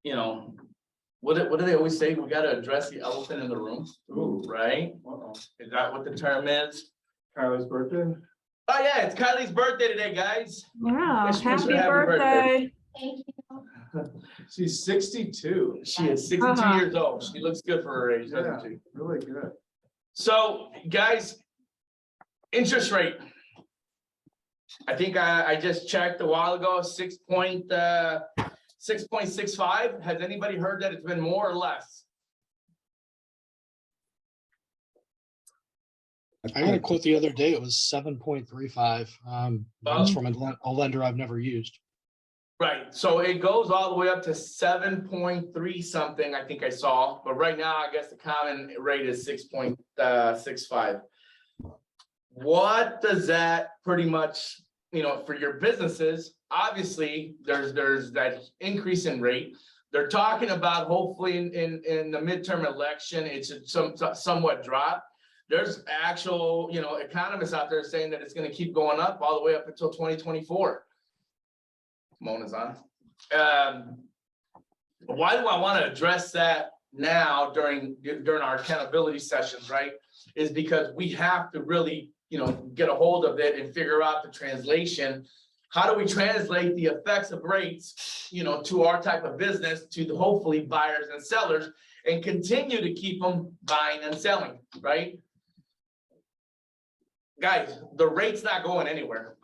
you know, what do they always say? We got to address the elephant in the room. Ooh. Right? Uh-oh. Is that what the term is? Kylie's birthday. Oh yeah, it's Kylie's birthday today, guys. Yeah, Wish her happy happy birthday. Thank you. She's 62. She is 62 years old. She looks good for her age, doesn't she? Really good. So, guys, interest rate. I think I just checked a while ago, 6.65. Has anybody heard that it's been more or less? I got a quote the other day. It was 7.35. That's from a lender I've never used. Right, so it goes all the way up to 7.3 something, I think I saw, but right now, I guess the common rate is 6.65. What does that pretty much, for your businesses, obviously, there's that increase in rate. They're talking about hopefully in the midterm election, it should somewhat drop. There's actual, economists out there saying that it's gonna keep going up all the way up until 2024. Mona's on. Why do I want to address that now during our accountability sessions, right? Is because we have to really, get a hold of it and figure out the translation. How do we translate the effects of rates, to our type of business, to the hopefully buyers and sellers, and continue to keep them buying and selling, right? Guys, the rate's not going anywhere.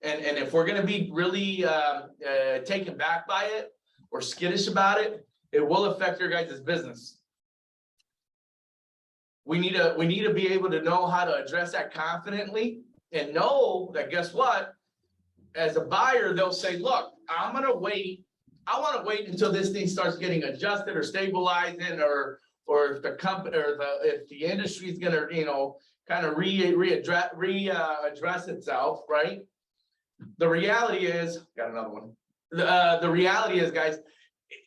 And if we're gonna be really taken back by it or skittish about it, it will affect your guys' business. We need to be able to know how to address that confidently and know that, guess what? As a buyer, they'll say, look, I'm gonna wait. I want to wait until this thing starts getting adjusted or stabilizing, or if the company or if the industry is gonna, kind of readdress itself, right? The reality is, got another one. The reality is, guys,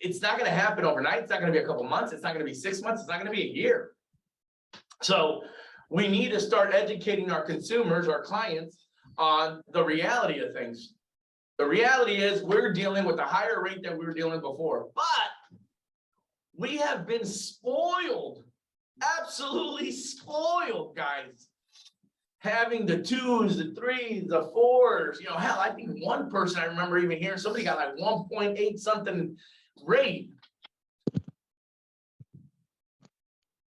it's not going to happen overnight. It's not going to be a couple months. It's not going to be 6 months. It's not going to be a year. So we need to start educating our consumers, our clients, on the reality of things. The reality is we're dealing with a higher rate than we were dealing before, but we have been spoiled, absolutely spoiled, guys. Having the 2s, the 3s, the 4s, hell, I think one person I remember even hearing somebody got like 1.8 something rate.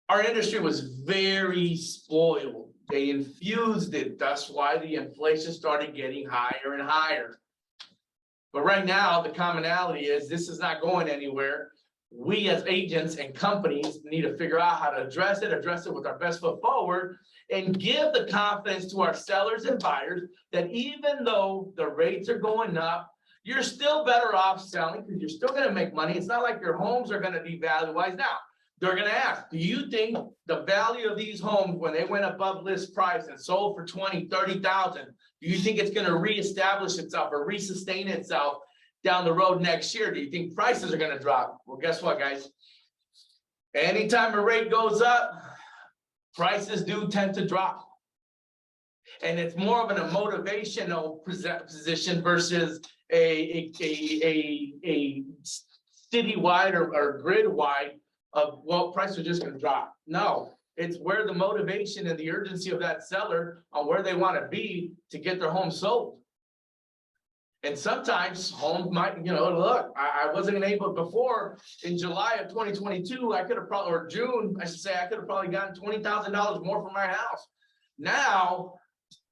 Our industry was very spoiled. They infused it. That's why the inflation started getting higher and higher. But right now, the commonality is this is not going anywhere. We as agents and companies need to figure out how to address it with our best foot forward, and give the confidence to our sellers and buyers that even though the rates are going up, you're still better off selling because you're still going to make money. It's not like your homes are going to be value-wise. Now, they're going to ask, do you think the value of these homes when they went above list price and sold for 20, 30,000, do you think it's going to reestablish itself or resustain itself down the road next year? Do you think prices are going to drop? Well, guess what, guys? Anytime a rate goes up, prices do tend to drop. And it's more of a motivational position versus a citywide or grid wide of, well, prices are just going to drop. No, it's where the motivation and the urgency of that seller on where they want to be to get their home sold. And sometimes homes might, look, I wasn't able before in July of 2022, I could have probably, or June, I should say, I could have probably gotten $20,000 more for my house. Now,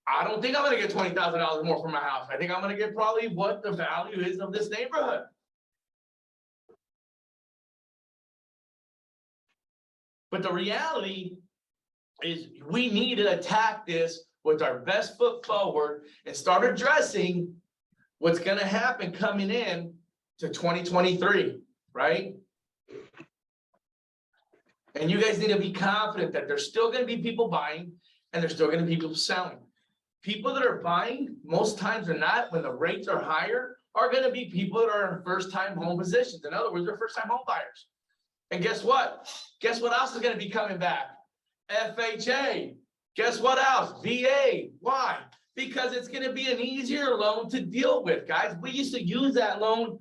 I don't think I'm going to get $20,000 more for my house. I think I'm going to get probably what the value is of this neighborhood. But the reality is we need to attack this with our best foot forward and start addressing what's going to happen coming in to 2023, right? And you guys need to be confident that there's still going to be people buying and there's still going to be people selling. People that are buying, most times or not, when the rates are higher, are going to be people that are in first-time home positions. In other words, they're first-time home buyers. And guess what? Guess what else is going to be coming back? FHA. Guess what else? VA. Why? Because it's going to be an easier loan to deal with, guys. We used to use that loan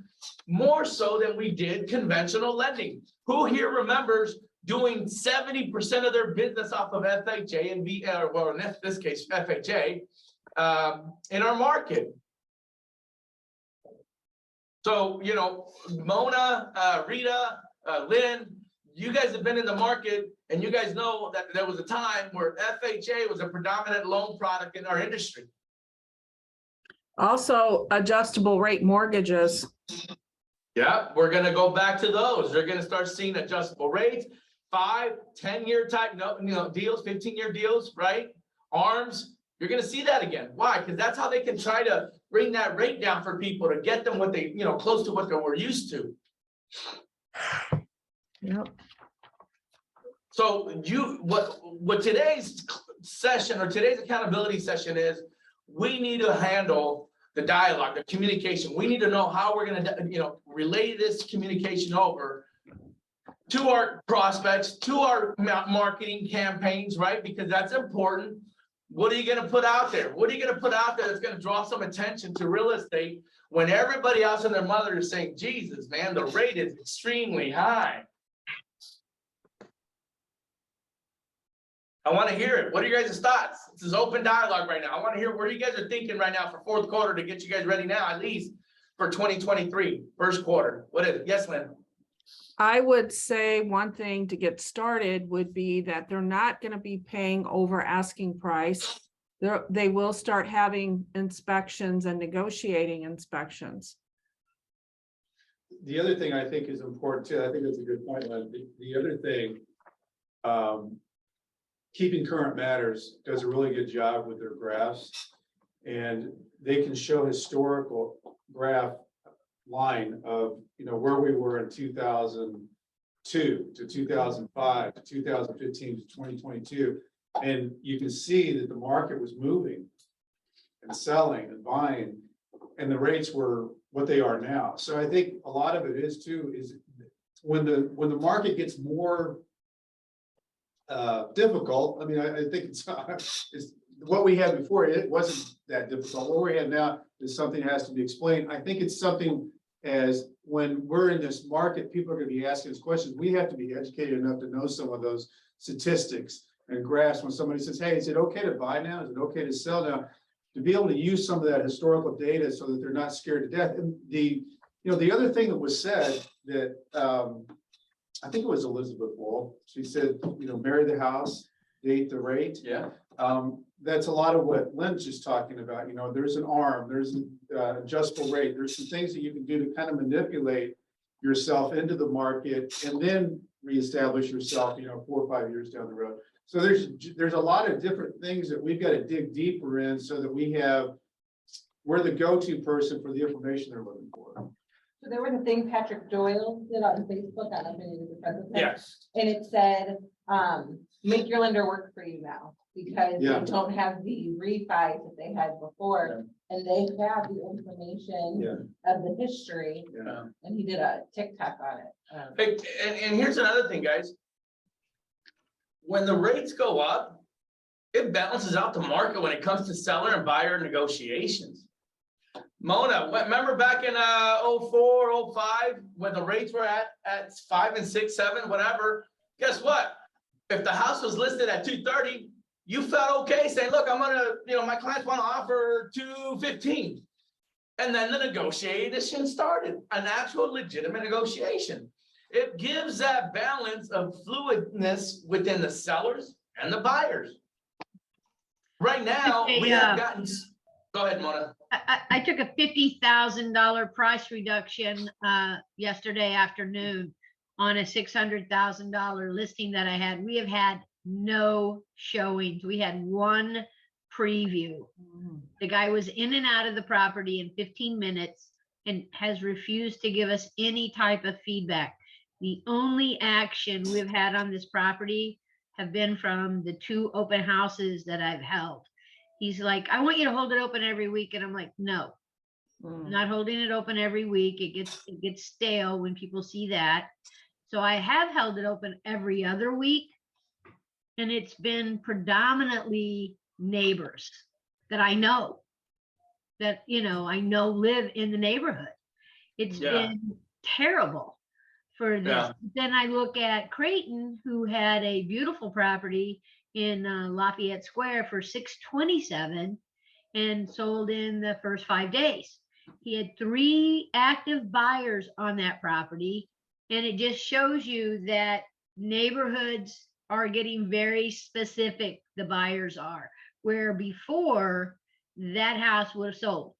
more so than we did conventional lending. Who here remembers doing 70% of their business off of FHA and well, in this case, FHA, in our market? So, you know, Mona, Rita, Lynn, you guys have been in the market and you guys know that there was a time where FHA was a predominant loan product in our industry. Also, adjustable rate mortgages. Yeah, we're gonna go back to those. They're gonna start seeing adjustable rates, 5, 10-year type, deals, 15-year deals, right? ARMs, you're gonna see that again. Why? Because that's how they can try to bring that rate down for people to get them what they, close to what they were used to. Yep. So what today's session or today's accountability session is, we need to handle the dialogue, the communication. We need to know how we're gonna, relay this communication over to our prospects, to our marketing campaigns, right? Because that's important. What are you gonna put out there? What are you gonna put out there that's gonna draw some attention to real estate when everybody else and their mother is saying, Jesus, man, the rate is extremely high. I want to hear it. What are you guys' thoughts? This is open dialogue right now. I want to hear what you guys are thinking right now for fourth quarter to get you guys ready now, at least for 2023, first quarter. What is it? Yes, Lynn. I would say one thing to get started would be that they're not going to be paying over asking price. They will start having inspections and negotiating inspections. The other thing I think is important too, I think that's a good point, Len. The other thing, Keeping Current Matters does a really good job with their graphs, and they can show historical graph line of, where we were in 2002 to 2005 to 2015 to 2022. And you can see that the market was moving and selling and buying, and the rates were what they are now. So I think a lot of it is when the market gets more difficult. I mean, I think it's what we had before. It wasn't that difficult. What we have now is something that has to be explained. I think it's something as when we're in this market, people are going to be asking us questions. We have to be educated enough to know some of those statistics and graphs. When somebody says, hey, is it okay to buy now? Is it okay to sell now? To be able to use some of that historical data so that they're not scared to death. And the other thing that was said that I think it was Elizabeth Wall. She said, marry the house, date the rate. Yeah. That's a lot of what Lynn's just talking about. There's an ARM, there's an adjustable rate. There's some things that you can do to kind of manipulate yourself into the market and then reestablish yourself, 4 or 5 years down the road. So there's a lot of different things that we've got to dig deeper in so that we're the go-to person for the information they're looking for. So there was a thing Patrick Doyle did on Facebook. I don't know if any of you friends with him. Yes. And it said, make your lender work for you now, because Yeah. they don't have the refis that they had before. And they have the information of the history. Yeah. And he did a TikTok on it. And here's another thing, guys. When the rates go up, it balances out the market when it comes to seller and buyer negotiations. Mona, remember back in 04, 05, when the rates were at 5 and 6, 7, whatever, guess what? If the house was listed at 230, you felt okay saying, look, I'm gonna, my clients want to offer 215. And then the negotiation started, an actual legitimate negotiation. It gives that balance of fluidness within the sellers and the buyers. Right now, we have gotten, go ahead, Mona. I took a $50,000 price reduction yesterday afternoon on a $600,000 listing that I had. We have had no showings. We had one preview. The guy was in and out of the property in 15 minutes and has refused to give us any type of feedback. The only action we've had on this property have been from the 2 open houses that I've held. He's like, I want you to hold it open every week. And I'm like, no, I'm not holding it open every week. It gets stale when people see that. So I have held it open every other week. And it's been predominantly neighbors that I know live in the neighborhood. It's Yeah. been terrible for this. Yeah. Then I look at Creighton, who had a beautiful property in Lafayette Square for 627 and sold in the first 5 days. He had 3 active buyers on that property, and it just shows you that neighborhoods are getting very specific, the buyers are, where before that house would have sold.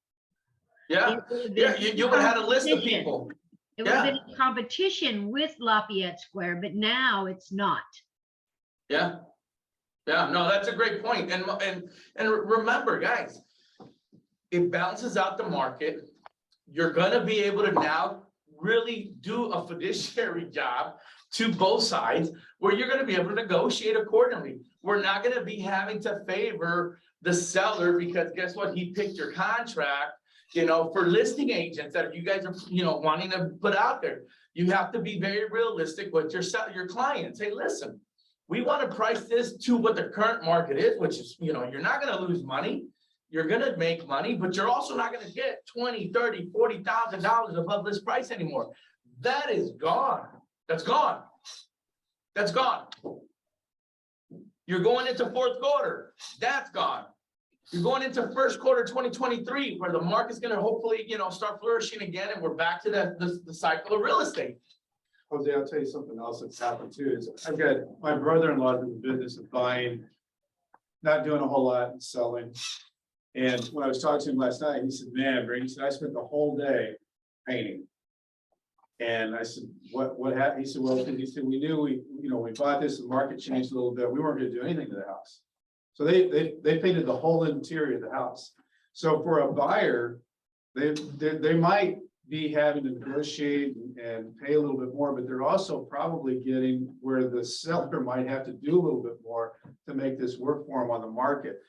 Yeah, It would have yeah, been you would have had a list of competition. people. It would have Yeah. been a competition with Lafayette Square, but now it's not. Yeah. Yeah, no, that's a great point. And remember, guys, it balances out the market. You're gonna be able to now really do a fiduciary job to both sides, where you're gonna be able to negotiate accordingly. We're not gonna be having to favor the seller, because guess what? He picked your contract, you know, for listing agents that you guys are, you know, wanting to put out there. You have to be very realistic with your clients. Hey, listen, we want to price this to what the current market is, which is, you know, you're not going to lose money. You're going to make money, but you're also not going to get $20,000, $30,000, $40,000 above this price anymore. That is gone. That's gone. That's gone. You're going into fourth quarter. That's gone. You're going into first quarter 2023, where the market's going to hopefully, you know, start flourishing again, and we're back to the cycle of real estate. Jose, I'll tell you something else that's happened too, is I've got my brother-in-law in the business of buying, not doing a whole lot and selling. And when I was talking to him last night, he said, man, Brady, he said, I spent the whole day painting. And I said, what happened? He said, well, he said, we knew we bought this, the market changed a little bit. We weren't gonna do anything to the house. So they painted the whole interior of the house. So for a buyer, they might be having to negotiate and pay a little bit more, but they're also probably getting where the seller might have to do a little bit more to make this work for them on the market.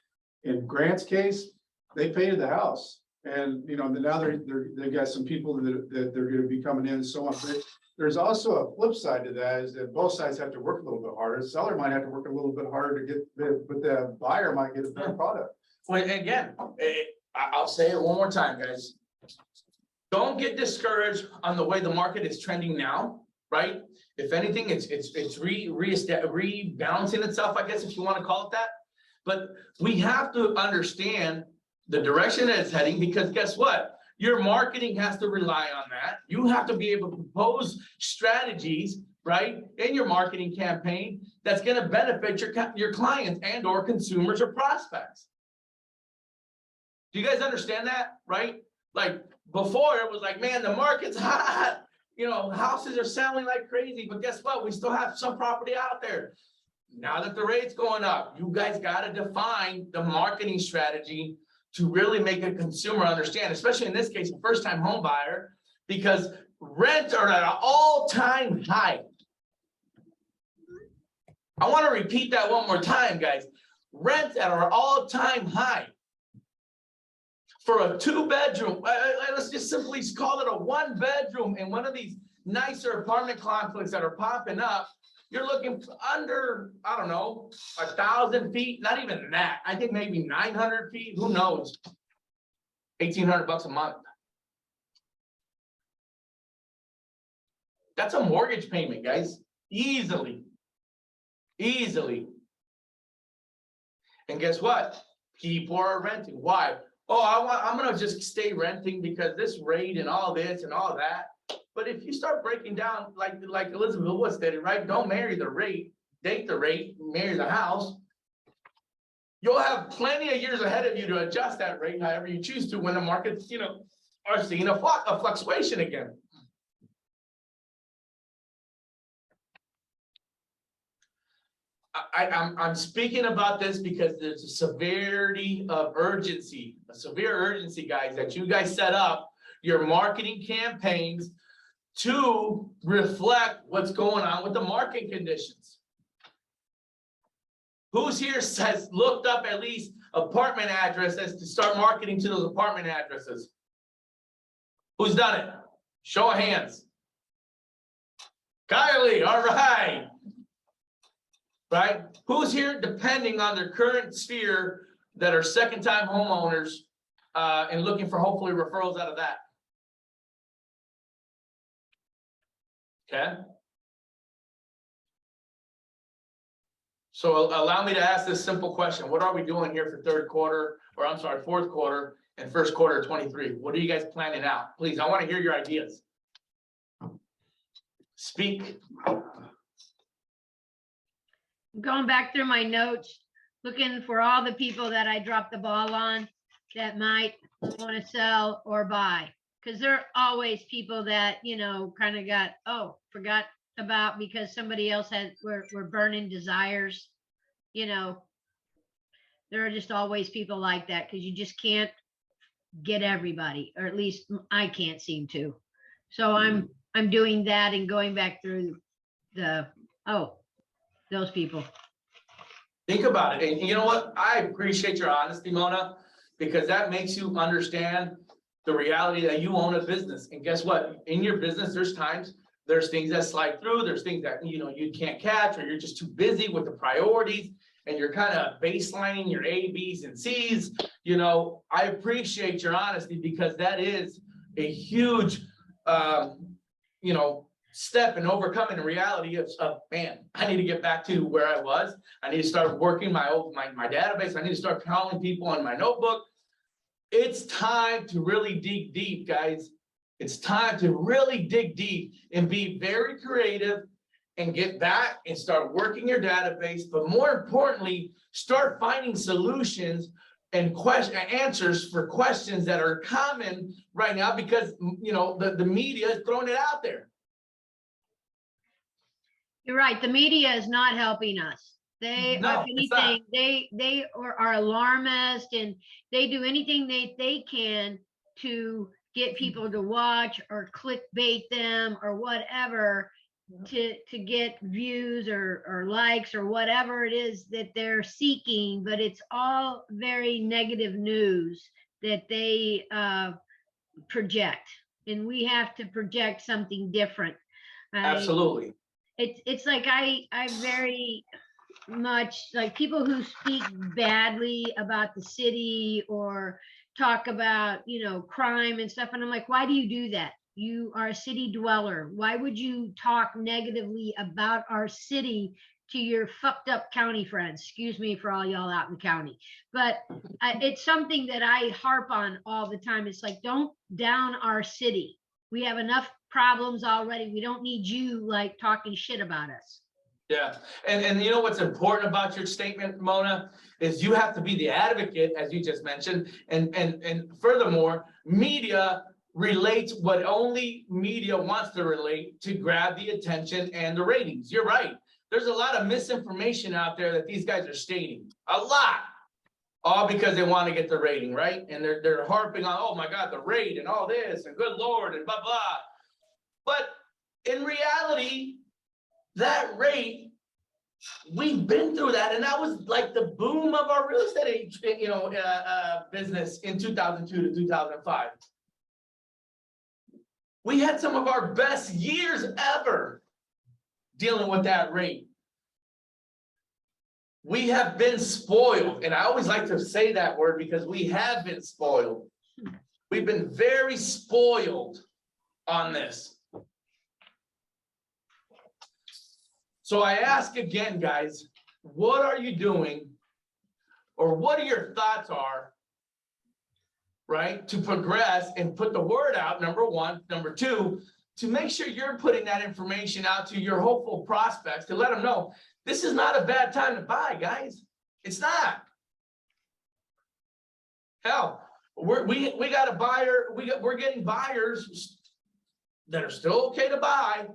In Grant's case, they painted the house, and you know, now they've got some people that they're going to be coming in and so on. But there's also a flip side to that, is that both sides have to work a little bit harder. The seller might have to work a little bit harder to get, but the buyer might get a better product. Well, again, I'll say it one more time, guys. Don't get discouraged on the way the market is trending now, right? If anything, it's rebalancing itself, I guess, if you want to call it that. But we have to understand the direction that it's heading, because guess what? Your marketing has to rely on that. You have to be able to propose strategies, right, in your marketing campaign that's going to benefit your clients and or consumers or prospects. Do you guys understand that, right? Like before, it was like, man, the market's hot. You know, houses are selling like crazy, but guess what? We still have some property out there. Now that the rate's going up, you guys got to define the marketing strategy to really make a consumer understand, especially in this case, a first-time home buyer, because rents are at an all-time high. I want to repeat that one more time, guys. Rents at our all-time high. For a 2-bedroom, let's just simply call it a 1-bedroom in one of these nicer apartment complexes that are popping up, you're looking under, I don't know, 1,000 feet, not even that. I think maybe 900 feet, who knows? $1,800 a month. That's a mortgage payment, guys, easily. Easily. And guess what? People are renting. Why? Oh, I'm gonna just stay renting because this rate and all this and all that. But if you start breaking down, like Elizabeth Wood stated, right? Don't marry the rate, date the rate, marry the house. You'll have plenty of years ahead of you to adjust that rate however you choose to when the markets, you know, are seeing a fluctuation again. I'm speaking about this because there's a severity of urgency, a severe urgency, guys, that you guys set up your marketing campaigns to reflect what's going on with the market conditions. Who's here has looked up at least apartment addresses to start marketing to those apartment addresses? Who's done it? Show of hands. Kylie, all right. Right? Who's here depending on their current sphere that are second-time homeowners and looking for hopefully referrals out of that? Okay? So allow me to ask this simple question. What are we doing here for third quarter, or I'm sorry, fourth quarter and first quarter of 23? What are you guys planning out? Please, I want to hear your ideas. Speak. Going back through my notes, looking for all the people that I dropped the ball on that might want to sell or buy. Because there are always people that, you know, kind of got, oh, forgot about because somebody else were burning desires. You know, there are just always people like that because you just can't get everybody, or at least I can't seem to. So I'm doing that and going back through those people. Think about it. And you know what? I appreciate your honesty, Mona, because that makes you understand the reality that you own a business. And guess what? In your business, there's things that slide through. There's things that, you know, you can't catch, or you're just too busy with the priorities, and you're kind of baselining your A, B's, and C's. You know, I appreciate your honesty, because that is a huge, you know, step in overcoming the reality of, man, I need to get back to where I was. I need to start working my database. I need to start calling people on my notebook. It's time to really dig deep, guys. It's time to really dig deep and be very creative and get back and start working your database. But more importantly, start finding solutions and answers for questions that are common right now, because, you know, the media is throwing it out there. You're right. The media is not helping us. They, No, if it's not. anything, they are alarmist, and they do anything they can to get people to watch or clickbait them or whatever to get views or likes or whatever it is that they're seeking. But it's all very negative news that they project, and we have to project something different. Absolutely. It's like I very much like people who speak badly about the city or talk about, you know, crime and stuff. And I'm like, why do you do that? You are a city dweller. Why would you talk negatively about our city to your fucked up county friends? Excuse me for all y'all out in the county. But it's something that I harp on all the time. It's like, don't down our city. We have enough problems already. We don't need you like talking shit about us. Yeah, and you know what's important about your statement, Mona, is you have to be the advocate, as you just mentioned, and furthermore, media relates what only media wants to relate to grab the attention and the ratings. You're right. There's a lot of misinformation out there that these guys are stating, a lot, all because they want to get the rating, right? And they're harping on, oh my God, the rate and all this and good Lord and blah blah. But in reality, that rate, we've been through that, and that was like the boom of our real estate, you know, business in 2002 to 2005. We had some of our best years ever dealing with that rate. We have been spoiled, and I always like to say that word because we have been spoiled. We've been very spoiled on this. So I ask again, guys, what are you doing, or what are your thoughts are, right, to progress and put the word out, number one. Number two, to make sure you're putting that information out to your hopeful prospects to let them know this is not a bad time to buy, guys. It's not. Hell, we got a buyer, we're getting buyers that are still okay to buy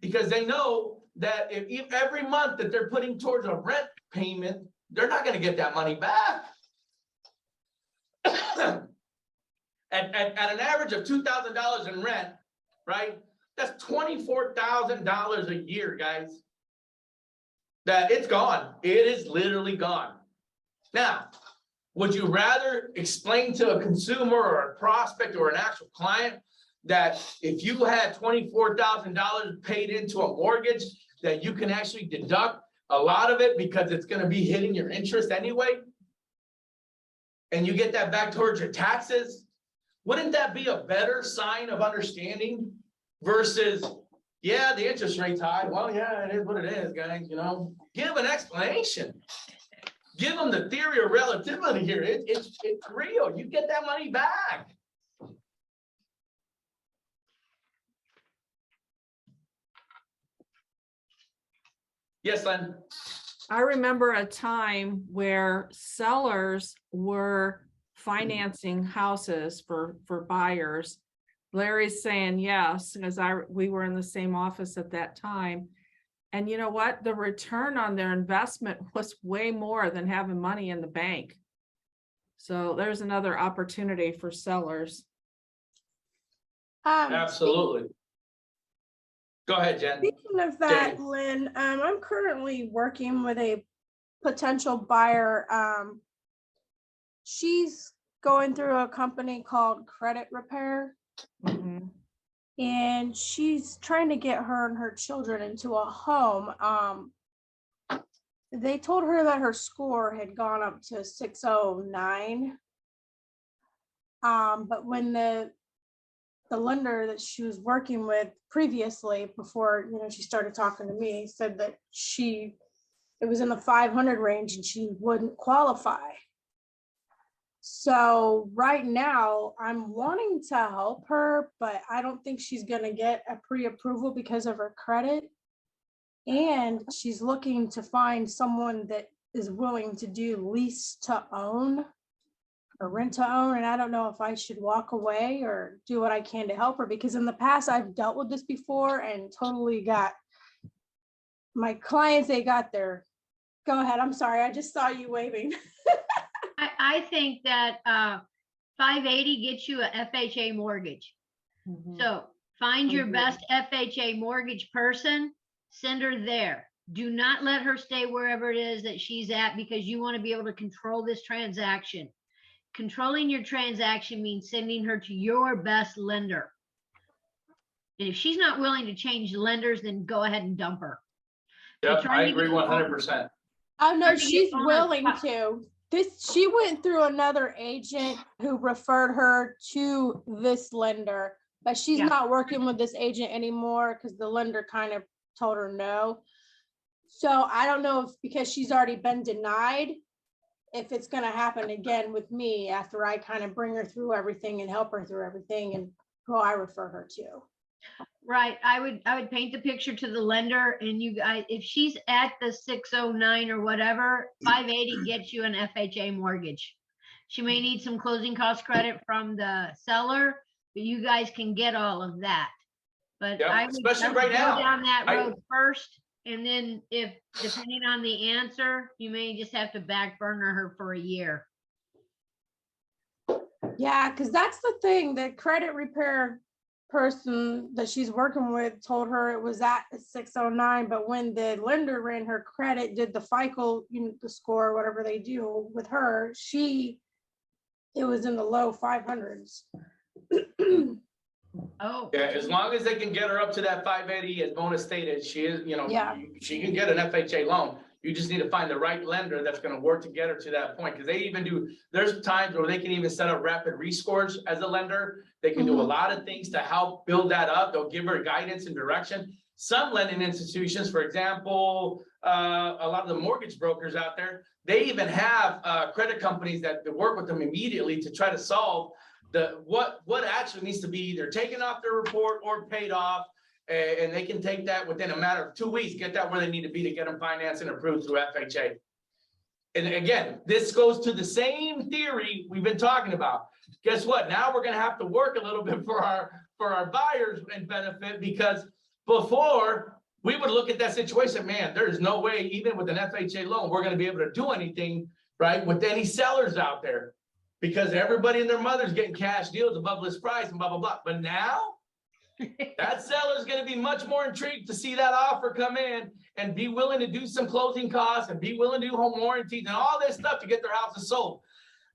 because they know that if every month that they're putting towards a rent payment, they're not going to get that money back. at an average of $2,000 in rent, right? That's $24,000 a year, guys. That it's gone. It is literally gone. Now, would you rather explain to a consumer or a prospect or an actual client that if you had $24,000 paid into a mortgage, that you can actually deduct a lot of it because it's going to be hitting your interest anyway, and you get that back towards your taxes? Wouldn't that be a better sign of understanding versus, yeah, the interest rate's high. Well, yeah, it is what it is, guys, you know, give an explanation. Give them the theory of relativity here. It's real. You get that money back. Yes, Len? I remember a time where sellers were financing houses for buyers. Larry's saying yes, because we were in the same office at that time. And you know what? The return on their investment was way more than having money in the bank. So there's another opportunity for sellers. Absolutely. Go ahead, Jen. Speaking of that, Jenny. Lynn, I'm currently working with a potential buyer. She's going through a company called Credit Repair, Mhm. and she's trying to get her and her children into a home. They told her that her score had gone up to 609. But when the lender that she was working with previously, before, you know, she started talking to me, said that it was in the 500 range and she wouldn't qualify. So right now I'm wanting to help her, but I don't think she's going to get a pre-approval because of her credit. And she's looking to find someone that is willing to do lease to own or rent to own. And I don't know if I should walk away or do what I can to help her, because in the past I've dealt with this before and totally got my clients, they got their, go ahead. I'm sorry. I just saw you waving. I think that 580 gets you a FHA mortgage. Mhm. So find your Agreed. best FHA mortgage person, send her there. Do not let her stay wherever it is that she's at, because you want to be able to control this transaction. Controlling your transaction means sending her to your best lender. And if she's not willing to change lenders, then go ahead and dump her. Yep, trying I to agree get 100%. Oh no, Trying to get she's on a willing top- to. She went through another agent who referred her to this lender, but she's Yeah. not working with this agent anymore because the lender kind of told her no. So I don't know if, because she's already been denied, if it's gonna happen again with me after I kind of bring her through everything and help her through everything and who I refer her to. Right. I would paint the picture to the lender, and you guys, if she's at the 609 or whatever, 580 gets you an FHA mortgage. She may need some closing cost credit from the seller, but you guys can get all of that. But Yep, I would especially right go now. down that I- road first, and then if, depending on the answer, you may just have to back burner her for a year. Yeah, because that's the thing, the credit repair person that she's working with told her it was at 609, but when the lender ran her credit, did the FICO, you know, the score, whatever they do with her, it was in the low 500s. Oh. Yeah, as long as they can get her up to that 580, as Mona stated, she is, you know, Yeah. she can get an FHA loan. You just need to find the right lender that's gonna work to get her to that point, because they even do, there's times where they can even set up rapid rescores as a lender. They can do a Mhm. lot of things to help build that up. They'll give her guidance and direction. Some lending institutions, for example, a lot of the mortgage brokers out there, they even have credit companies that work with them immediately to try to solve what actually needs to be either taken off their report or paid off. And they can take that within a matter of 2 weeks, get that where they need to be to get them financed and approved through FHA. And again, this goes to the same theory we've been talking about. Guess what? Now we're gonna have to work a little bit for our buyers and benefit, because before we would look at that situation, man, there's no way, even with an FHA loan, we're gonna be able to do anything, right, with any sellers out there. Because everybody and their mother's getting cash deals above list price and blah, blah, blah. But now that seller's gonna be much more intrigued to see that offer come in and be willing to do some closing costs and be willing to do home warranties and all this stuff to get their houses sold.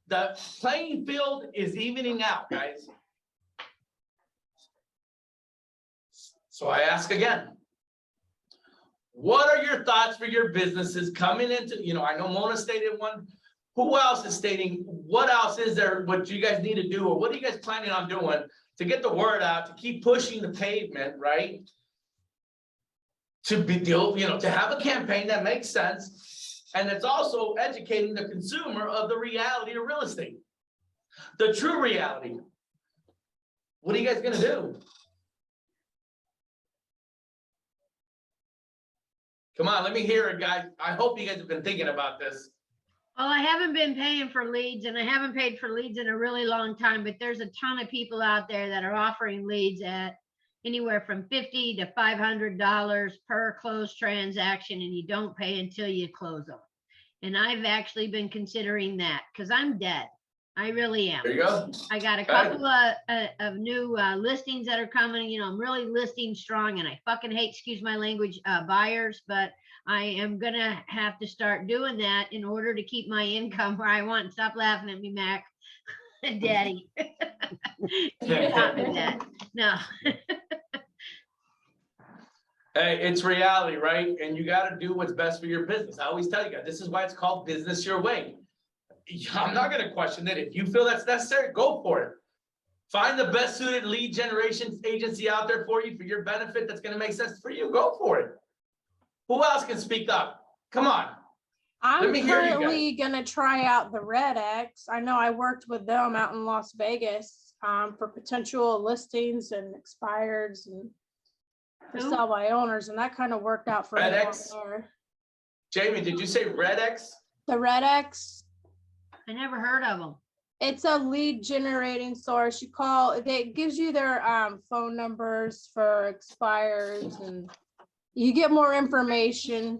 The playing field is evening out, guys. So I ask again, what are your thoughts for your businesses coming into, you know, I know Mona stated one. Who else is stating, what else is there, what you guys need to do, or what are you guys planning on doing to get the word out, to keep pushing the pavement, right? to be deal, to have a campaign that makes sense. And it's also educating the consumer of the reality of real estate. The true reality. What are you guys gonna do? Come on, let me hear it, guys. I hope you guys have been thinking about this. Well, I haven't been paying for leads and I haven't paid for leads in a really long time, but there's a ton of people out there that are offering leads at anywhere from $50 to $500 per closed transaction, and you don't pay until you close them. And I've actually been considering that because I'm dead. I really am. There you go. I got a Okay. couple of new listings that are coming. I'm really listing strong, and I fucking hate, excuse my language, buyers, but I am gonna have to start doing that in order to keep my income where I want. Stop laughing at me, Mac. Daddy. Stop with that. No. Hey, it's reality, right? And you got to do what's best for your business. I always tell you guys, this is why it's called business your way. I'm not going to question it. If you feel that's necessary, go for it. Find the best suited lead generation agency out there for you, for your benefit, that's going to make sense for you. Go for it. Who else can speak up? Come on. Let I'm me hear you guys. currently gonna try out the Red X. I know I worked with them out in Las Vegas for potential listings and expireds and for Who? sell by owners, and that kind of worked out for me. Red out X? there. Jamie, did you say Red X? The Red X, I never heard of them. it's a lead generating source. You call, it gives you their phone numbers for expires, and you get more information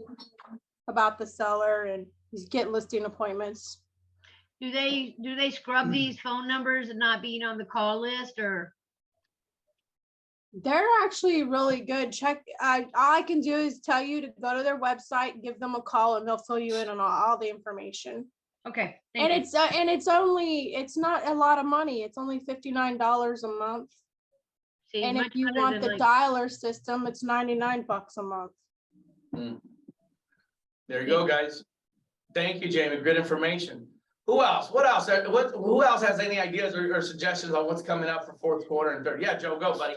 about the seller, and you get listing appointments. Do they scrub these phone numbers and not being on the call list, or? They're actually really good. Check, all I can do is tell you to go to their website, give them a call, and they'll fill you in on all the information. Okay. And Thank you. it's not a lot of money. It's only $59 a month. See, And if much you better want than the dialer system, it's $99 a month. There you go, guys. Thank you, Jamie. Good information. Who else? What else? Who else has any ideas or suggestions on what's coming up for fourth quarter and third? Yeah, Joe, go, buddy.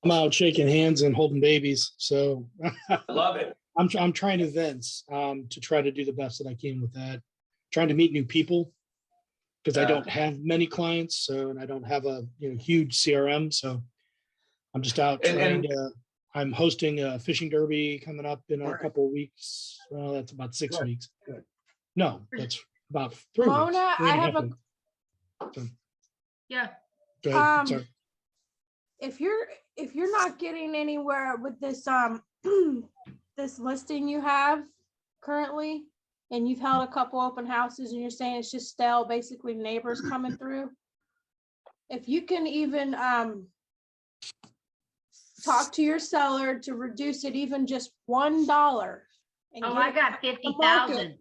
I'm out shaking hands and holding babies. So I love it. I'm trying events to try to do the best that I can with that. Trying to meet new people because I don't have many clients. So, and I don't have a huge CRM. So I'm just out trying to. I'm hosting a fishing derby coming up in a couple of weeks. Well, that's about 6 weeks. Good. No, that's about 3 weeks. Mona, three I and a have half a, weeks. Yeah. Go ahead. Sorry. if you're not getting anywhere with this this listing you have currently, and you've held a couple open houses and you're saying it's just stale, basically neighbors coming through, if you can even talk to your seller to reduce it even just $1. And Oh, get I it got off the 50,000. market.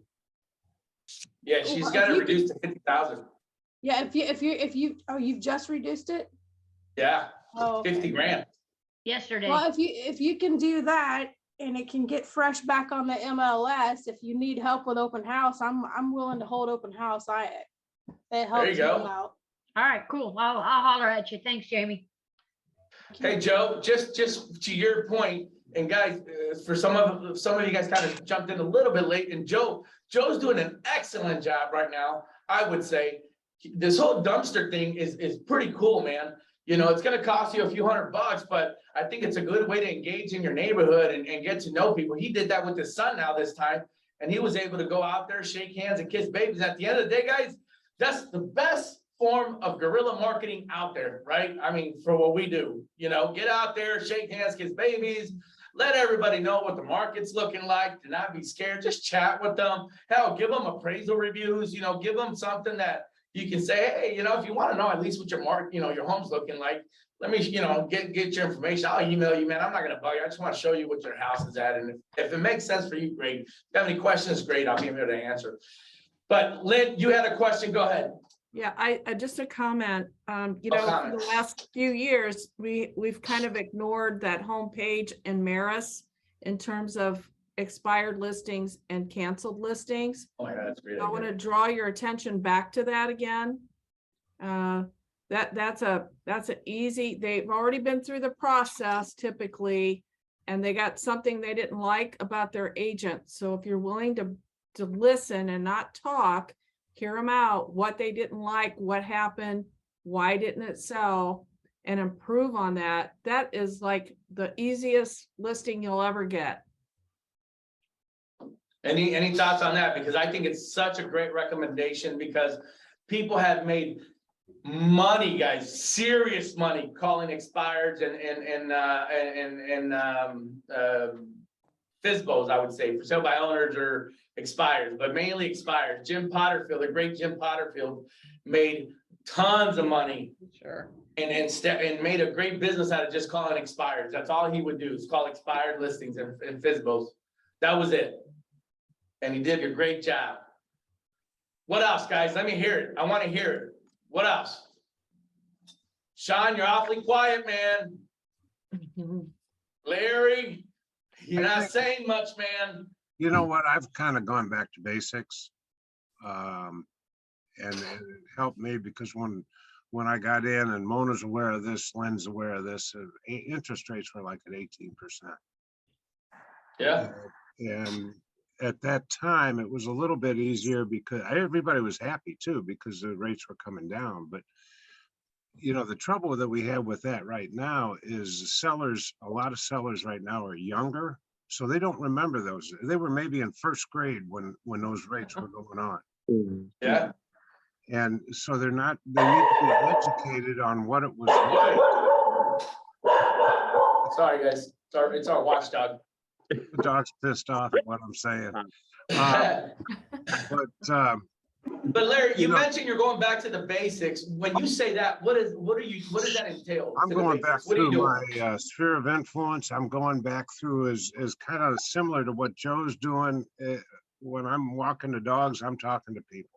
Yeah, she's got to reduce to 50,000. Yeah, if you you've just reduced it. Yeah, Oh, okay. 50 grand. Yesterday. Well, if you can do that and it can get fresh back on the MLS, if you need help with open house, I'm willing to hold open house. It helps you go. me out. All right, cool. I'll holler at you. Thanks, Jamie. Hey, Joe, just to your point, and guys, for some of you guys kind of jumped in a little bit late, and Joe's doing an excellent job right now. I would say this whole dumpster thing is pretty cool, man. It's going to cost you a few $100, but I think it's a good way to engage in your neighborhood and get to know people. He did that with his son now this time, and he was able to go out there, shake hands, and kiss babies. At the end of the day, guys, that's the best form of guerrilla marketing out there, right? I mean, for what we do, get out there, shake hands, kiss babies, let everybody know what the market's looking like. Do not be scared. Just chat with them. Hell, give them appraisal reviews. Give them something that you can say, hey, if you want to know at least what your home's looking like, let me, get your information. I'll email you, man. I'm not going to bug you. I just want to show you what your house is at. And if it makes sense for you, great. If you have any questions, great. I'll be able to answer. But Lynn, you had a question. Go ahead. Yeah, I just a comment, for the last few years, we've kind of ignored that homepage in Maris in terms of expired listings and canceled listings. Oh my God, that's great. I want to draw your attention back to that again. That's an easy, they've already been through the process typically, and they got something they didn't like about their agent. So if you're willing to listen and not talk, hear them out, what they didn't like, what happened, why didn't it sell, and improve on that, that is like the easiest listing you'll ever get. Any thoughts on that? Because I think it's such a great recommendation, because people have made money, guys, serious money, calling expireds and FSBOs, I would say, for sale by owners or expires, but mainly expires. Jim Potterfield, the great Jim Potterfield, made tons of money Sure. and made a great business out of just calling expireds. That's all he would do, is call expired listings and FSBOs. That was it. And he did a great job. What else, guys? Let me hear it. I want to hear it. What else? Sean, you're awfully quiet, man. Larry, you're not saying much, man. You know what? I've kind of gone back to basics. And it helped me because when I got in, and Mona's aware of this, Lynn's aware of this, interest rates were like at 18%. Yeah. And at that time, it was a little bit easier because everybody was happy too, because the rates were coming down. But you know, the trouble that we have with that right now is sellers, a lot of sellers right now are younger, so they don't remember those. They were maybe in first grade when those rates were going on. Yeah. And so they need to be educated on what it was like. Sorry, guys. Sorry, it's our watchdog. The dog's pissed off at what I'm saying. But Larry, you know, mentioned you're going back to the basics. When you say that, what does that entail? I'm going back through doing? my sphere of influence. I'm going back through is kind of similar to what Joe's doing. When I'm walking the dogs, I'm talking to people.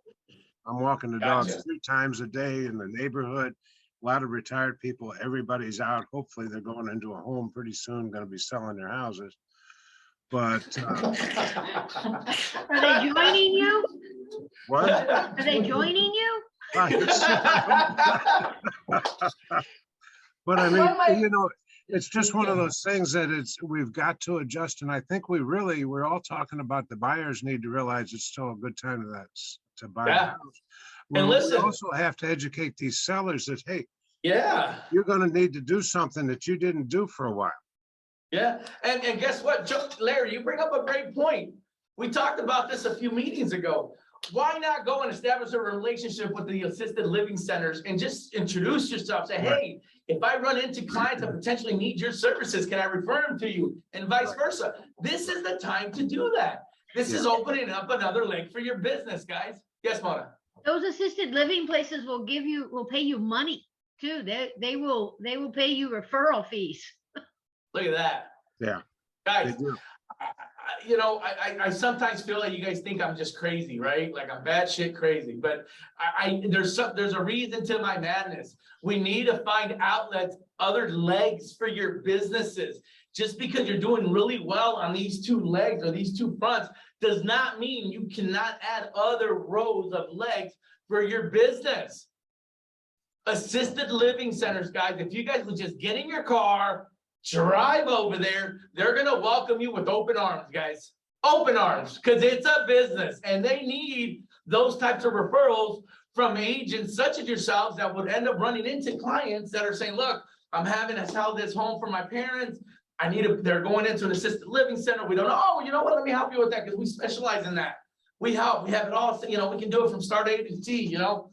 I'm walking the dogs 3 times a day in the neighborhood. A lot of retired people. Everybody's out. Hopefully they're going into a home pretty soon, going to be selling their houses. But Are they joining you? what? Are they joining you? But I mean, you know, it's just one of those things that we've got to adjust. And I think we're all talking about the buyers need to realize it's still a good time to buy a house. And listen, we also have to educate these sellers that, hey, yeah, you're going to need to do something that you didn't do for a while. Yeah, and guess what, Larry, you bring up a great point. We talked about this a few meetings ago. Why not go and establish a relationship with the assisted living centers and just introduce yourself? Say, hey, if I run into clients that potentially need your services, can I refer them to you? And vice versa. This is the time to do that. This is opening up another leg for your business, guys. Yes, Mona. Those assisted living places will pay you money too. They will pay you referral fees. Look at that. Yeah. Guys, you know, I sometimes feel like you guys think I'm just crazy, right? Like I'm batshit crazy, but there's a reason to my madness. We need to find outlets, other legs for your businesses. Just because you're doing really well on these 2 legs or these 2 fronts does not mean you cannot add other rows of legs for your business. Assisted living centers, guys, if you guys would just get in your car, drive over there, they're going to welcome you with open arms, guys. Open arms, because it's a business and they need those types of referrals from agents such as yourselves that would end up running into clients that are saying, look, I'm having to sell this home for my parents. They're going into an assisted living center. We don't know. Oh, you know what? Let me help you with that because we specialize in that. We help. We have it all. You know, we can do it from start A to Z, you know.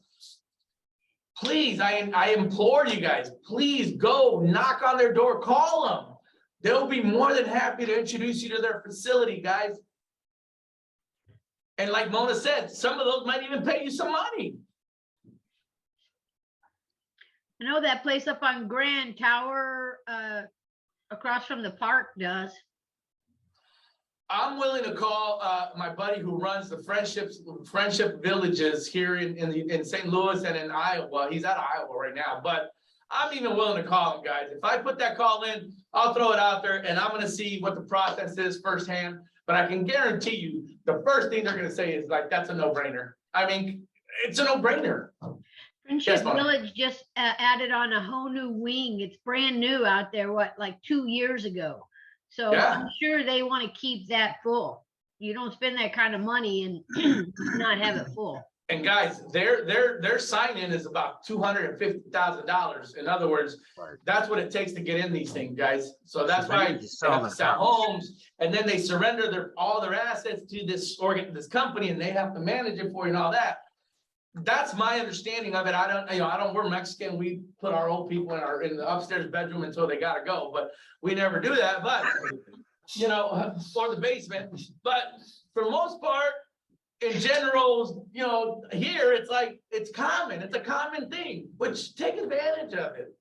Please, I implore you guys, please go knock on their door, call them. They'll be more than happy to introduce you to their facility, guys. And like Mona said, some of those might even pay you some money. I know that place up on Grand Tower, across from the park does. I'm willing to call my buddy who runs the friendship villages here in St. Louis and in Iowa. He's out of Iowa right now, but I'm even willing to call him, guys. If I put that call in, I'll throw it out there and I'm going to see what the process is firsthand. But I can guarantee you the first thing they're going to say is like, that's a no-brainer. I mean, it's a no-brainer. Friendship Village just added on a whole new wing. It's brand new out there, like 2 years ago. So Yeah. I'm sure they want to keep that full. You don't spend that kind of money and not have it full. And guys, their sign-in is about $250,000. In other words, Right. that's what it takes to get in these things, guys. So that's they why need to they sell have to their sell house. homes, and then they surrender all their assets to this company, and they have to manage it for you and all that. That's my understanding of it. We're Mexican. We put our old people in the upstairs bedroom until they gotta go, but we never do that. But or the basement. But for most part, in general, here it's like, it's common. It's a common thing, which take advantage of it.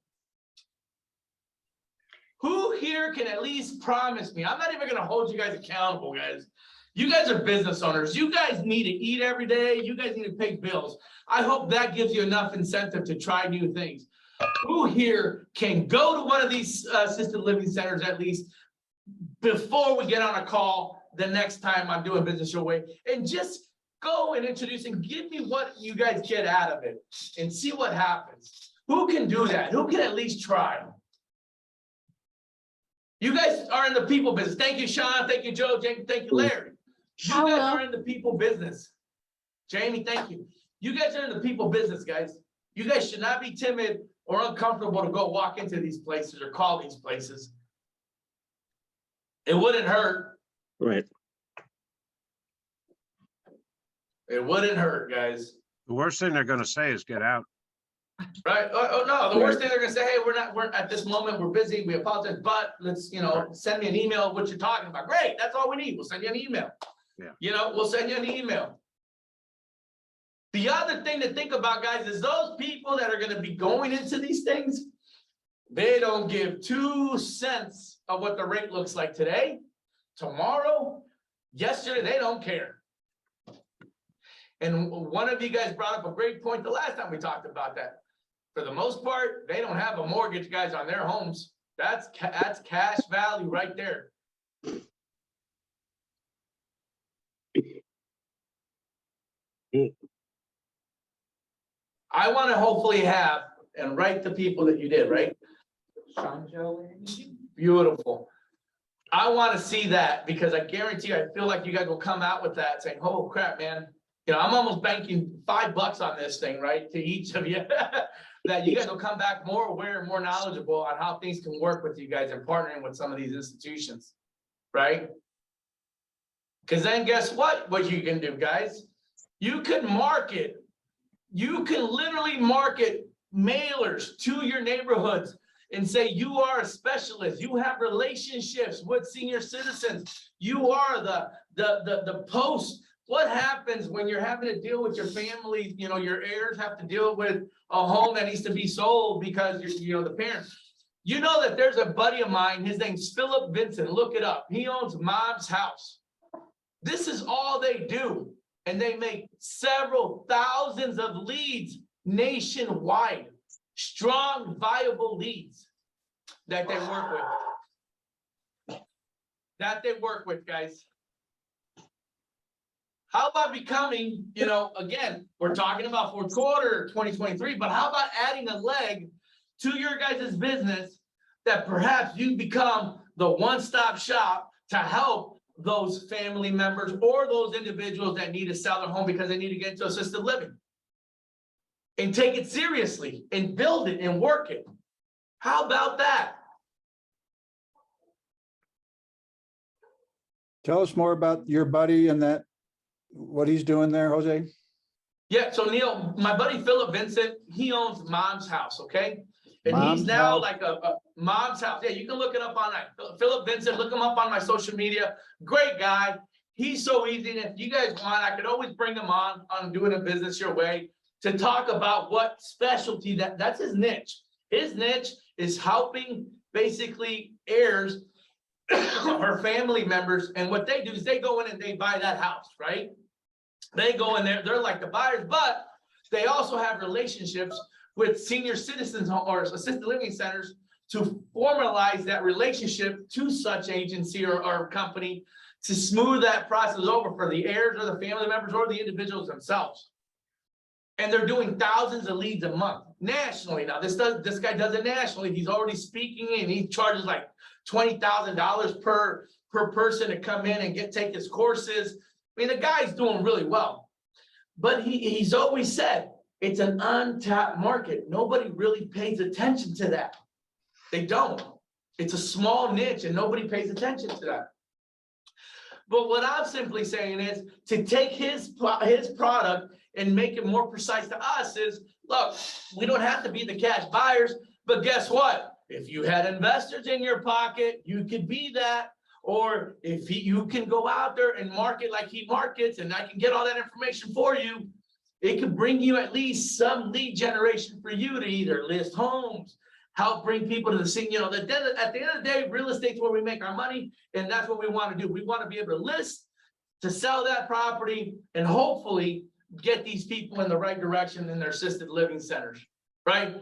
Who here can at least promise me? I'm not even gonna hold you guys accountable, guys. You guys are business owners. You guys need to eat every day. You guys need to pay bills. I hope that gives you enough incentive to try new things. Who here can go to one of these assisted living centers at least before we get on a call the next time I'm doing business your way, and just go and introduce and give me what you guys get out of it and see what happens? Who can do that? Who can at least try? You guys are in the people business. Thank you, Sean. Thank you, Joe. Thank you, Larry. You I guys will. are in the people business. Jamie, thank you. You guys are in the people business, guys. You guys should not be timid or uncomfortable to go walk into these places or call these places. It wouldn't hurt. Right. It wouldn't hurt, guys. The worst thing they're gonna say is get out. Right? Oh, no, the worst thing they're gonna say, hey, we're at this moment, we're busy, we apologize, but let's, send me an email of what you're talking about. Great, that's all we need. We'll send you an email. Yeah. We'll send you an email. The other thing to think about, guys, is those people that are gonna be going into these things, they don't give 2 cents of what the rate looks like today, tomorrow, yesterday, they don't care. And one of you guys brought up a great point the last time we talked about that. For the most part, they don't have a mortgage, guys, on their homes. That's cash value right there. I want to hopefully have and write the people that you did, right? Sean, Joe, beautiful. I want to see that because I guarantee you, I feel like you guys will come out with that saying, oh crap, man. I'm almost banking $5 on this thing, right? To each of you, that you guys will come back more aware and more knowledgeable on how things can work with you guys and partnering with some of these institutions, right? Because then guess what you can do, guys? You can market. You can literally market mailers to your neighborhoods and say, you are a specialist. You have relationships with senior citizens. You are the post. What happens when you're having to deal with your family? Your heirs have to deal with a home that needs to be sold because the parents. You know that there's a buddy of mine, his name's Philip Vincent. Look it up. He owns Mom's House. This is all they do. And they make several thousands of leads nationwide. Strong, viable leads that they work with. Guys. How about becoming, again, we're talking about fourth quarter 2023, but how about adding a leg to your guys' business that perhaps you become the one-stop shop to help those family members or those individuals that need to sell their home because they need to get into assisted living and take it seriously and build it and work it. How about that? Tell us more about your buddy and what he's doing there, Jose. Yeah, so Neil, my buddy Philip Vincent, he owns Mom's House, okay? And Mom's he's now House? like a Mom's House. Yeah, you can look it up online. Philip Vincent, look him up on my social media. Great guy. He's so easy. And if you guys want, I could always bring him on doing a business your way to talk about what specialty that's his niche. His niche is helping basically heirs or family members. And what they do is they go in and they buy that house, right? They go in there, they're like the buyers, but they also have relationships with senior citizens or assisted living centers to formalize that relationship to such agency or company to smooth that process over for the heirs or the family members or the individuals themselves. And they're doing thousands of leads a month nationally. Now this guy does it nationally. He's already speaking and he charges like $20,000 per person to come in and take his courses. I mean, the guy's doing really well. But he's always said, it's an untapped market. Nobody really pays attention to that. They don't. It's a small niche and nobody pays attention to that. But what I'm simply saying is to take his product and make it more precise to us is, look, we don't have to be the cash buyers, but guess what? If you had investors in your pocket, you could be that. Or if you can go out there and market like he markets, and I can get all that information for you, it could bring you at least some lead generation for you to either list homes, help bring people to the scene. You know, at the end of the day, real estate's where we make our money, and that's what we want to do. We want to be able to list, to sell that property, and hopefully get these people in the right direction in their assisted living centers, right?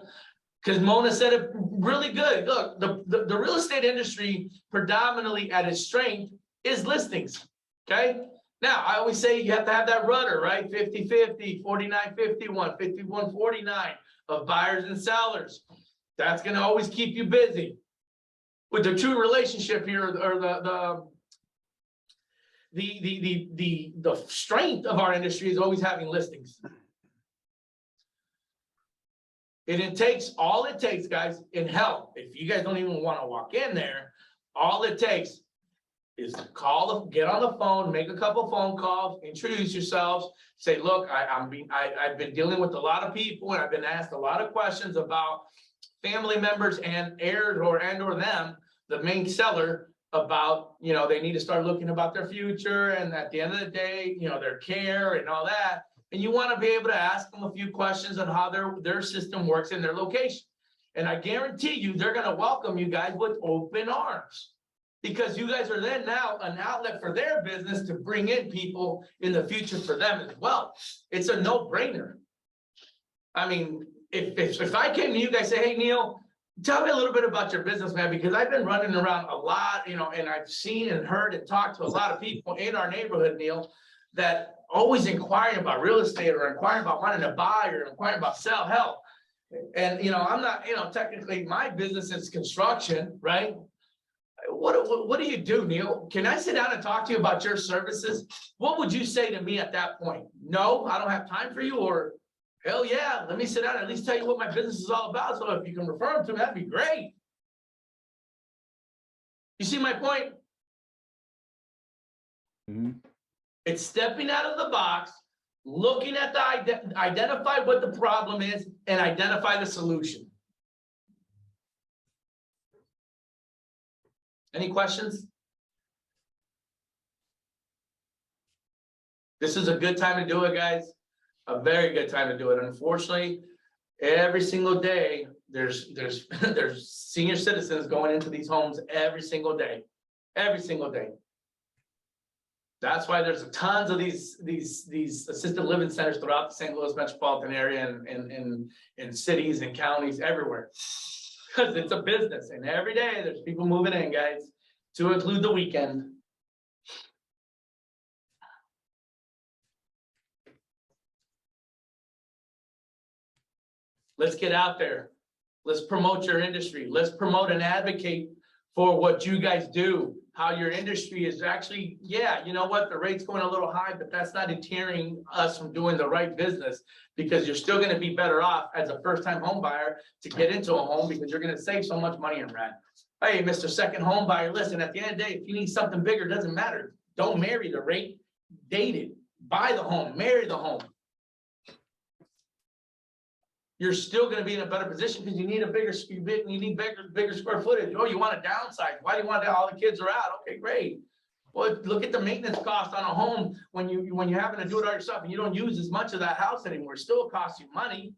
Because Mona said it really good. Look, the real estate industry predominantly at its strength is listings, okay? Now, I always say you have to have that rudder, right? 50-50, 49-51, 51-49 of buyers and sellers. That's going to always keep you busy. With the true relationship here, or the strength of our industry is always having listings. And all it takes, guys, in hell, if you guys don't even want to walk in there, all it takes is to get on the phone, make a couple phone calls, introduce yourselves, say, look, I've been dealing with a lot of people, and I've been asked a lot of questions about family members and heirs or them, the main seller, about, you know, they need to start looking about their future, and at the end of the day, you know, their care and all that. And you want to be able to ask them a few questions on how their system works in their location. And I guarantee you, they're going to welcome you guys with open arms, because you guys are then now an outlet for their business to bring in people in the future for them as well. It's a no-brainer. I mean, if I came to you guys, say, hey, Neil, tell me a little bit about your business, man, because I've been running around a lot, you know, and I've seen and heard and talked to a lot of people in our neighborhood, Neil, that always inquiring about real estate, or inquiring about wanting to buy, or inquiring about sell, help. And, you know, I'm not, you know, technically my business is construction, right? What do you do, Neil? Can I sit down and talk to you about your services? What would you say to me at that point? No, I don't have time for you, or hell yeah, let me sit down and at least tell you what my business is all about. So if you can refer them to me, that'd be great. You see my point? Mm-hmm. It's stepping out of the box, looking at identify what the problem is, and identify the solution. Any questions? This is a good time to do it, guys. A very good time to do it. Unfortunately, every single day, there's senior citizens going into these homes every single day. Every single day. That's why there's tons of these assisted living centers throughout the St. Louis metropolitan area, and in cities and counties everywhere. Because it's a business, and every day there's people moving in, guys, to include the weekend. Let's get out there. Let's promote your industry. Let's promote and advocate for what you guys do, how your industry is actually, yeah, you know what, the rate's going a little high, but that's not deterring us from doing the right business, because you're still going to be better off as a first-time home buyer to get into a home, because you're going to save so much money in rent. Hey, Mr. Second Home Buyer, listen, at the end of the day, if you need something bigger, it doesn't matter. Don't marry the rate, date it, buy the home, marry the home. You're still going to be in a better position, because you need bigger square footage. Oh, you want to downsize? Why do you want to? All the kids are out. Okay, great. Well, look at the maintenance cost on a home when you're having to do it all yourself and you don't use as much of that house anymore. It still costs you money.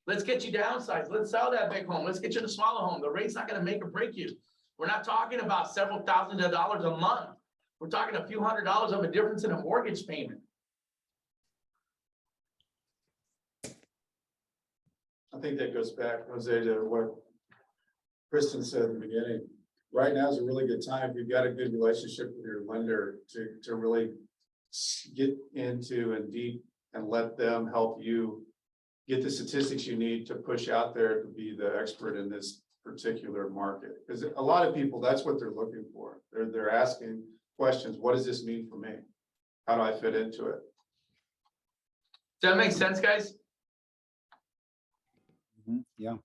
Let's get you downsized. Let's sell that big home. Let's get you the smaller home. The rate's not going to make or break you. We're not talking about several thousands of dollars a month. We're talking a few $100s of a difference in a mortgage payment. I think that goes back, Jose, to what Kristen said in the beginning. Right now is a really good time. If you've got a good relationship with your lender to really get into and deep and let them help you get the statistics you need to push out there to be the expert in this particular market. Because a lot of people, that's what they're looking for. They're asking questions. What does this mean for me? How do I fit into it? Does that make sense, guys? Yeah.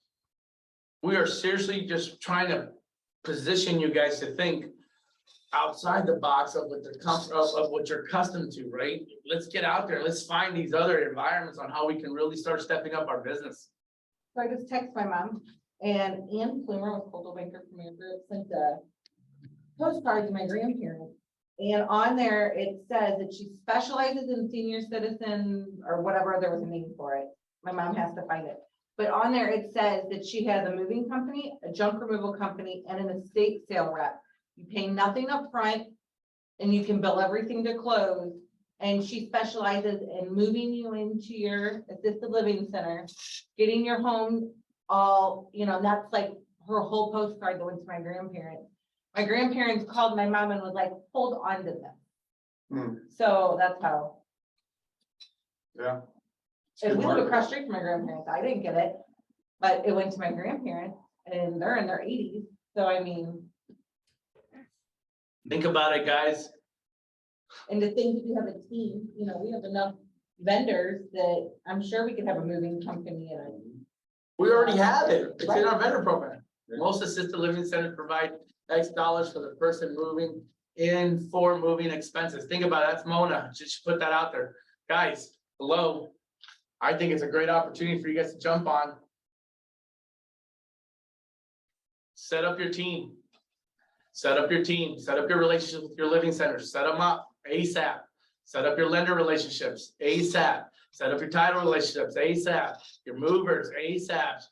We are seriously just trying to position you guys to think outside the box of what of what you're accustomed to, right? Let's get out there. Let's find these other environments on how we can really start stepping up our business. So I just text my mom, and Ann Plumer with Coldwell Banker Premier Group sent a postcard to my grandparents. And on there, it says that she specializes in senior citizen or whatever, there was a name for it. My mom has to find it. But on there, it says that she has a moving company, a junk removal company, and an estate sale rep. You pay nothing up front, and you can bill everything to close. And she specializes in moving you into your assisted living center, getting your home all, that's like her whole postcard that went to my grandparents. My grandparents called my mom and was like, hold on to them. So that's how. Yeah. And we live across the street from my grandparents. I didn't get it, but it went to my grandparents and they're in their 80s. So I mean. Think about it, guys. And to think that we have a team, we have enough vendors that I'm sure we could have a moving company and. We already have it. It's in our vendor program. Most assisted living centers provide X dollars for the person moving in for moving expenses. Think about it. That's Mona. Just put that out there. Guys, hello. I think it's a great opportunity for you guys to jump on. Set up your team. Set up your team. Set up your relationships with your living centers. Set them up ASAP. Set up your lender relationships ASAP. Set up your title relationships ASAP. Your movers ASAP.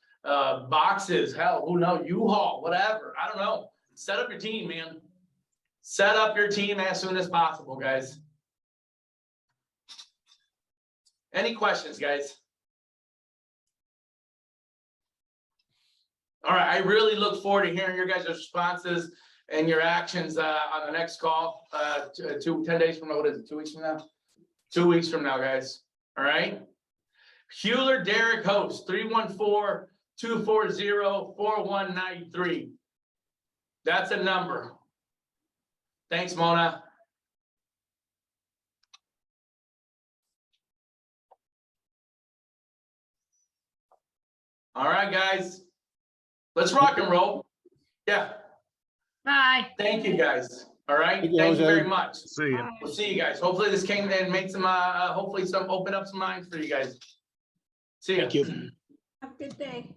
Boxes, hell, who knows? U-Haul, whatever. I don't know. Set up your team, man. Set up your team as soon as possible, guys. Any questions, guys? All right, I really look forward to hearing your guys' responses and your actions on the next call. 10 days from now, what is it, 2 weeks from now? 2 weeks from now, guys. All right. Hewler Derek host 314-240-4193. That's a number. Thanks, Mona. All right, guys. Let's rock and roll. Yeah. Bye. Thank you, guys. All right. Thank you, Thank you Jose. very much. See ya. We'll see you guys. Hopefully this came and made some, hopefully some open up some minds for you guys. See ya. Thank you. Have a good day.